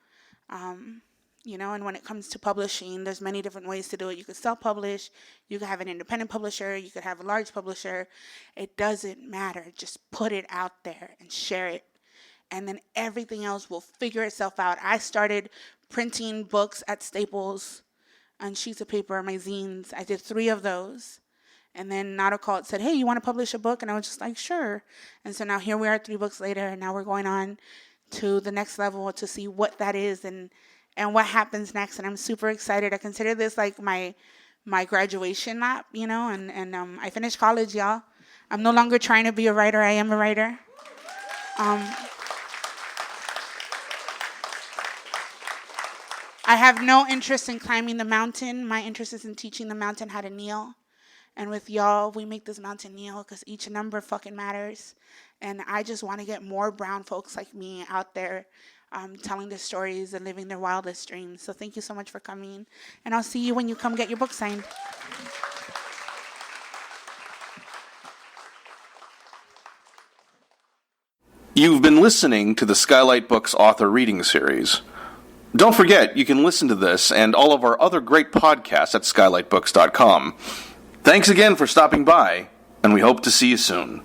You know, and when it comes to publishing, there's many different ways to do it. You could self-publish, you could have an independent publisher, you could have a large publisher. It doesn't matter. Just put it out there and share it. And then everything else will figure itself out. I started printing books at Staples on sheets of paper, my zines. I did 3 of those. And then Nada called, said, hey, you want to publish a book? And I was just like, sure. And so now here we are 3 books later, and now we're going on to the next level to see what that is and what happens next. And I'm super excited. I consider this like my graduation lap, you know, and I finished college, y'all. I'm no longer trying to be a writer. I am a writer. I have no interest in climbing the mountain. My interest is in teaching the mountain how to kneel. And with y'all, we make this mountain kneel because each number fucking matters. And I just want to get more brown folks like me out there telling their stories and living their wildest dreams. So thank you so much for coming. And I'll see you when you come get your book signed. You've been listening to the Skylight Books author reading series. Don't forget, you can listen to this and all of our other great podcasts at skylightbooks.com. Thanks again for stopping by, and we hope to see you soon.